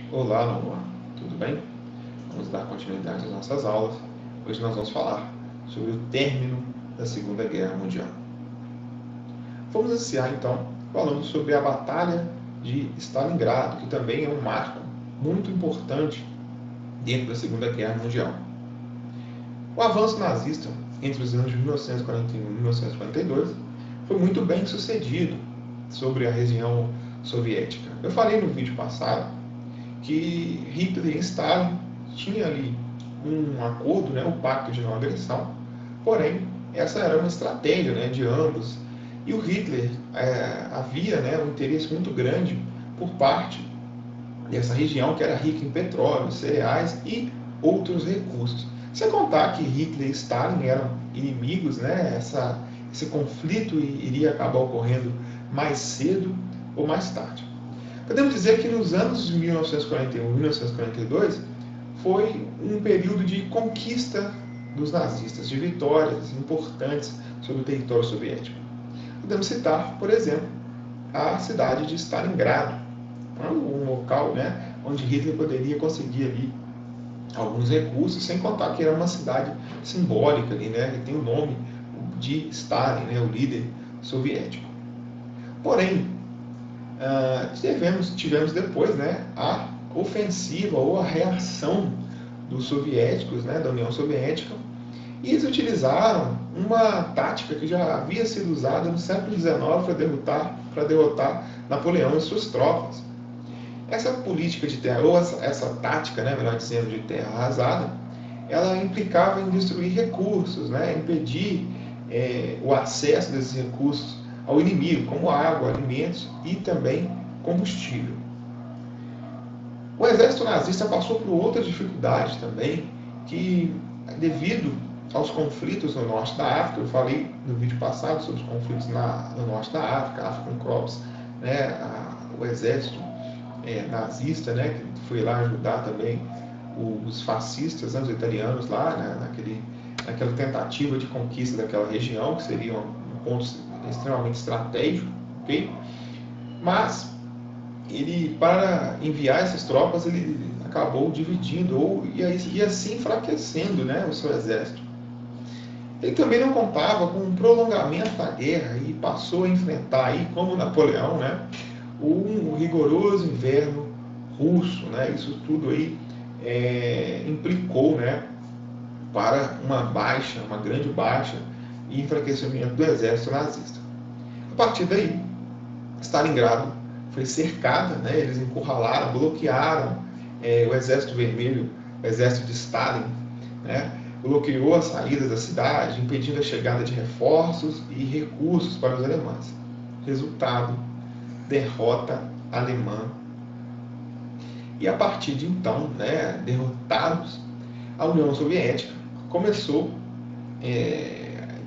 Olá, Noah. Tudo bem? Vamos dar continuidade às nossas aulas. Hoje nós vamos falar sobre o término da Segunda Guerra Mundial. Vamos iniciar então falando sobre a Batalha de Stalingrado, que também é um marco muito importante dentro da Segunda Guerra Mundial. O avanço nazista entre os anos de 1941 e 1942 foi muito bem sucedido sobre a região soviética. Eu falei no vídeo passado que Hitler e Stalin tinham ali um acordo, né, um pacto de não agressão, porém essa era uma estratégia, né, de ambos, e o Hitler havia, né, um interesse muito grande por parte dessa região que era rica em petróleo, cereais e outros recursos. Sem contar que Hitler e Stalin eram inimigos, né, esse conflito iria acabar ocorrendo mais cedo ou mais tarde. Podemos dizer que nos anos de 1941 e 1942 foi um período de conquista dos nazistas, de vitórias importantes sobre o território soviético. Podemos citar, por exemplo, a cidade de Stalingrado, um local, né, onde Hitler poderia conseguir ali alguns recursos, sem contar que era uma cidade simbólica ali, né, que tem o nome de Stalin, né, o líder soviético. Porém, tivemos depois, né, a ofensiva ou a reação dos soviéticos, né, da União Soviética, e eles utilizaram uma tática que já havia sido usada no século XIX para derrotar Napoleão e suas tropas. Essa política de terra, ou essa tática, né, melhor dizendo, de terra arrasada, ela implicava em destruir recursos, né, impedir o acesso desses recursos ao inimigo, como água, alimentos e também combustível. O exército nazista passou por outras dificuldades também, que devido aos conflitos no norte da África, eu falei no vídeo passado sobre os conflitos no norte da África, African Corps, né, o exército nazista, né, que foi lá ajudar também os fascistas, né, os italianos lá, né, naquela tentativa de conquista daquela região, que seria um ponto extremamente estratégico, ok? Mas ele, para enviar essas tropas, ele acabou dividindo e assim enfraquecendo, né, o seu exército. Ele também não contava com um prolongamento da guerra e passou a enfrentar, aí, como Napoleão, né, um rigoroso inverno russo, né? Isso tudo aí implicou, né, para uma grande baixa e enfraquecimento do exército nazista. A partir daí, Stalingrado foi cercada, né? Eles encurralaram, bloquearam o Exército Vermelho, o Exército de Stalin, né? Bloqueou as saídas da cidade, impedindo a chegada de reforços e recursos para os alemães. Resultado: derrota alemã. E a partir de então, né, derrotados, a União Soviética começou,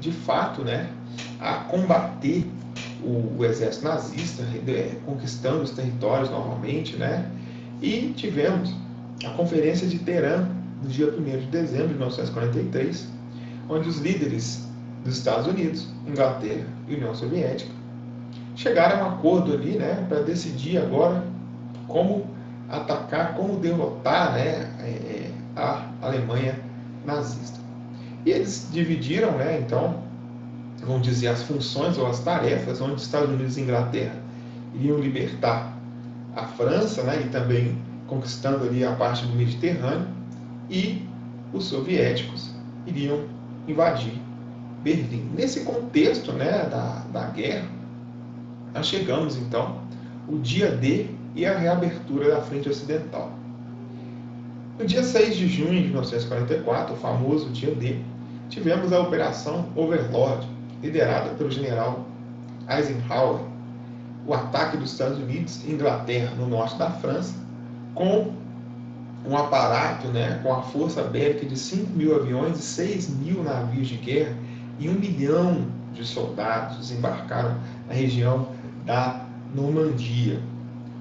de fato, né, a combater o exército nazista, conquistando os territórios novamente, né? E tivemos a Conferência de Teherã, no dia 1º de dezembro de 1943, onde os líderes dos Estados Unidos, Inglaterra e União Soviética chegaram a um acordo ali, né, para decidir agora como atacar, como derrotar, né, a Alemanha nazista. E eles dividiram, né, então, vamos dizer, as funções ou as tarefas, onde os Estados Unidos e Inglaterra iriam libertar a França, né, e também conquistando ali a parte do Mediterrâneo, e os soviéticos iriam invadir Berlim. Nesse contexto, né, da guerra, nós chegamos então o dia D e a reabertura da frente ocidental. No dia 6 de junho de 1944, o famoso dia D, tivemos a Operação Overlord, liderada pelo general Eisenhower, o ataque dos Estados Unidos e Inglaterra no norte da França, com um aparato, né, com a força bélica de 5.000 aviões e 6.000 navios de guerra, e 1 milhão de soldados desembarcaram na região da Normandia.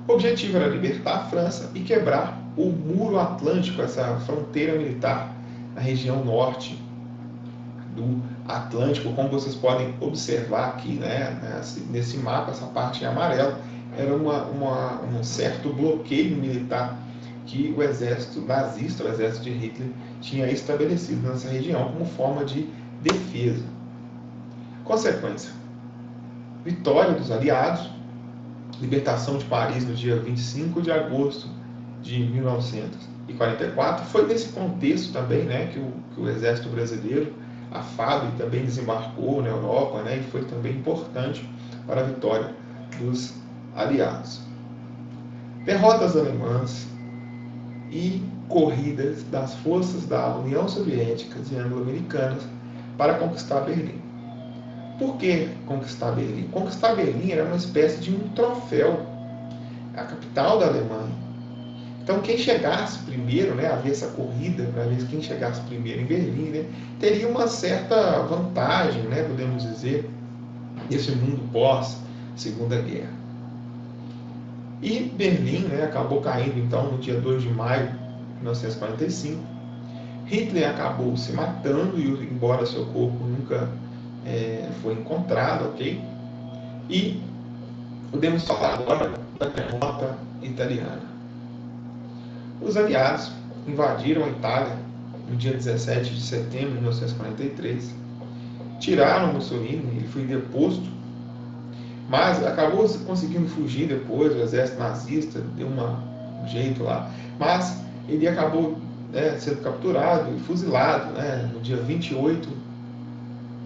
O objetivo era libertar a França e quebrar o Muro Atlântico, essa fronteira militar na região norte do Atlântico. Como vocês podem observar aqui, né, nesse mapa, essa parte em amarelo, era um certo bloqueio militar que o exército nazista, o exército de Hitler, tinha estabelecido nessa região como forma de defesa. Consequência: vitória dos aliados, libertação de Paris no dia 25 de agosto de 1944. Foi nesse contexto também, né, que o exército brasileiro, a FAB, também desembarcou na Europa, né, e foi também importante para a vitória dos aliados. Derrotas alemãs e corridas das forças da União Soviética e anglo-americanas para conquistar Berlim. Por que conquistar Berlim? Conquistar Berlim era uma espécie de um troféu, a capital da Alemanha. Então, quem chegasse primeiro, né, havia essa corrida para ver quem chegasse primeiro em Berlim, né, teria uma certa vantagem, né, podemos dizer, nesse mundo pós-Segunda Guerra. E Berlim, né, acabou caindo então no dia 2 de maio de 1945. Hitler acabou se matando, e embora seu corpo nunca foi encontrado, ok? E podemos falar agora da derrota italiana. Os aliados invadiram a Itália no dia 17 de setembro de 1943, tiraram Mussolini, ele foi deposto, mas acabou conseguindo fugir depois. O exército nazista deu um jeito lá, mas ele acabou sendo capturado e fuzilado, né, no dia 28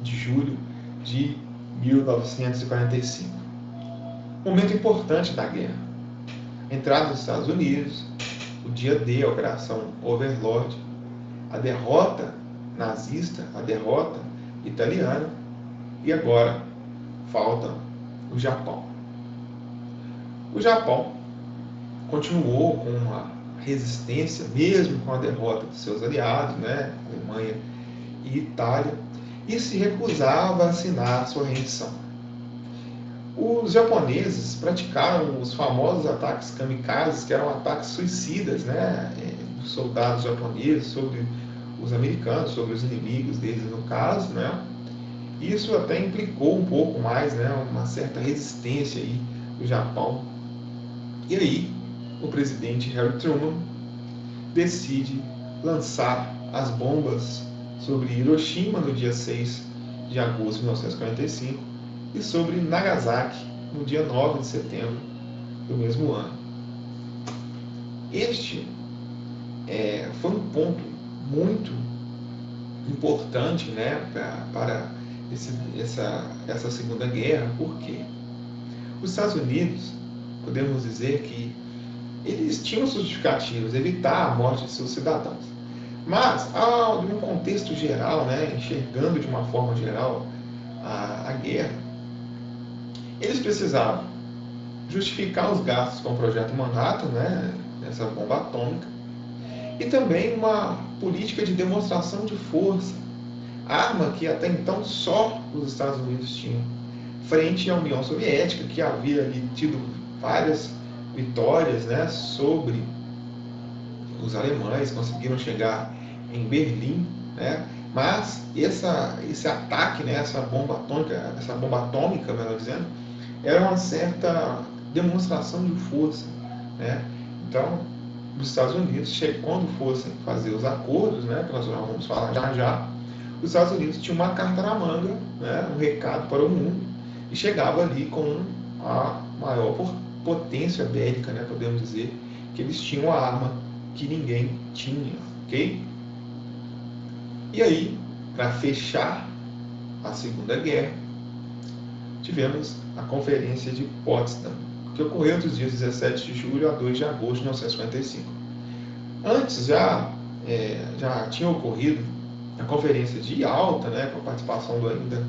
de julho de 1945. Momento importante da guerra: entrada dos Estados Unidos, o dia D, a Operação Overlord, a derrota nazista, a derrota italiana, e agora falta o Japão. O Japão continuou com uma resistência, mesmo com a derrota de seus aliados, né, Alemanha e Itália, e se recusava a assinar sua rendição. Os japoneses praticaram os famosos ataques kamikazes, que eram ataques suicidas, né, dos soldados japoneses sobre os americanos, sobre os inimigos deles no caso, né. Isso até implicou um pouco mais, né, uma certa resistência aí do Japão. E aí, o presidente Harry Truman decide lançar as bombas sobre Hiroshima no dia 6 de agosto de 1945 e sobre Nagasaki no dia 9 de setembro do mesmo ano. Este foi um ponto muito importante, né, para essa Segunda Guerra. Por quê? Os Estados Unidos, podemos dizer que eles tinham justificativos, evitar a morte de seus cidadãos. Mas, num contexto geral, né, enxergando de uma forma geral a guerra, eles precisavam justificar os gastos com o Projeto Manhattan, né, essa bomba atômica, e também uma política de demonstração de força, arma que até então só os Estados Unidos tinham, frente à União Soviética, que havia ali tido várias vitórias, né, sobre os alemães, conseguiram chegar em Berlim, né, mas esse ataque, né, essa bomba atômica, melhor dizendo, era uma certa demonstração de força, né. Então, os Estados Unidos, quando fossem fazer os acordos, né, que nós vamos falar já, os Estados Unidos tinham uma carta na manga, né, um recado para o mundo, e chegava ali com a maior potência bélica, né, podemos dizer, que eles tinham a arma que ninguém tinha, ok? E aí, para fechar a Segunda Guerra, tivemos a Conferência de Potsdam, que ocorreu dos dias 17 de julho a 2 de agosto de 1955. Antes já tinha ocorrido a Conferência de Yalta, né, com a participação do ainda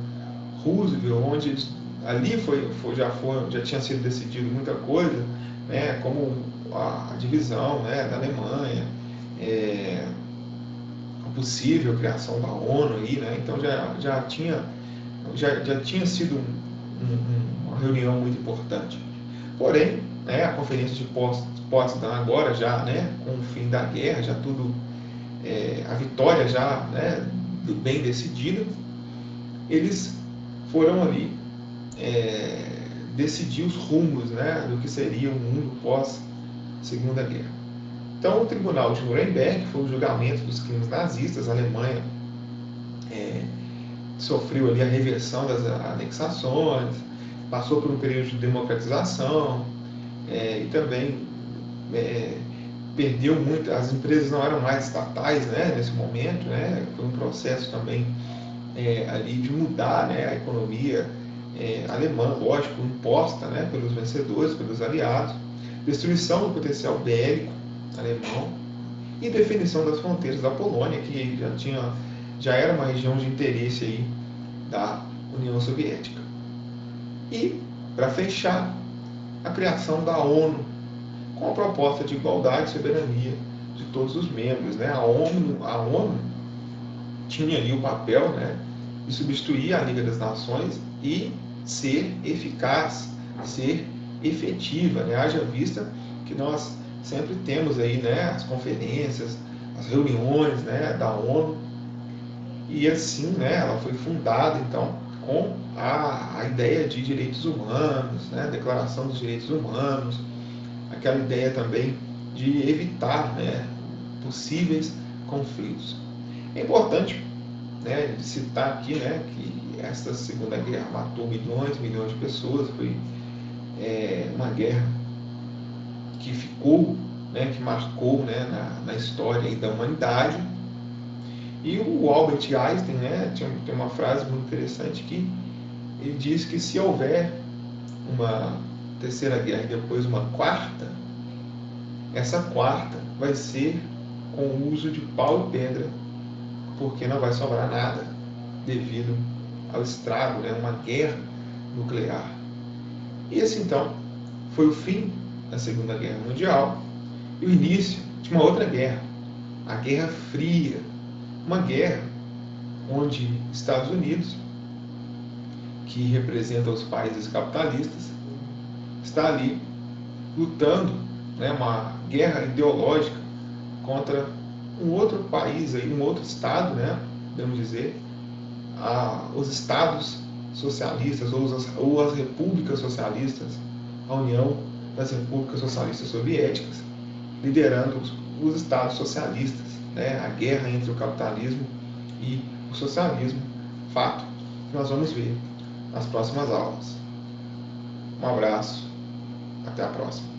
Roosevelt, onde ali já tinha sido decidido muita coisa, né, como a divisão, né, da Alemanha, a possível criação da ONU aí, né, então já tinha sido uma reunião muito importante. Porém, né, a Conferência de Potsdam agora já, né, com o fim da guerra, já tudo, a vitória já, né, bem decidida, eles foram ali decidir os rumos, né, do que seria o mundo pós Segunda Guerra. Então, o Tribunal de Nuremberg foi o julgamento dos crimes nazistas. A Alemanha sofreu ali a reversão das anexações, passou por um período de democratização, e também perdeu muito. As empresas não eram mais estatais, né, nesse momento, né, foi um processo também ali de mudar, né, a economia alemã, lógico, imposta, né, pelos vencedores, pelos aliados, destruição do potencial bélico alemão e definição das fronteiras da Polônia, que já era uma região de interesse aí da União Soviética. E, para fechar, a criação da ONU, com a proposta de igualdade e soberania de todos os membros, né? A ONU tinha ali o papel, né, de substituir a Liga das Nações e ser eficaz, ser efetiva, né? Haja vista que nós sempre temos aí, né, as conferências, as reuniões, né, da ONU, e assim, né, ela foi fundada então com a ideia de direitos humanos, né, Declaração dos Direitos Humanos, aquela ideia também de evitar, né, possíveis conflitos. É importante, né, citar aqui, né, que esta Segunda Guerra matou milhões e milhões de pessoas, foi uma guerra que ficou, né, que marcou, né, na história aí da humanidade. E o Albert Einstein, né, tem uma frase muito interessante que ele diz que se houver uma terceira guerra e depois uma quarta, essa quarta vai ser com o uso de pau e pedra, porque não vai sobrar nada devido ao estrago, né, uma guerra nuclear. E esse então foi o fim da Segunda Guerra Mundial e o início de uma outra guerra, a Guerra Fria, uma guerra onde Estados Unidos, que representa os países capitalistas, está ali lutando, né, uma guerra ideológica contra um outro país, aí, um outro estado, né, podemos dizer, os estados socialistas ou as repúblicas socialistas, a União das Repúblicas Socialistas Soviéticas, liderando os estados socialistas, né, a guerra entre o capitalismo e o socialismo, fato que nós vamos ver nas próximas aulas. Um abraço, até a próxima.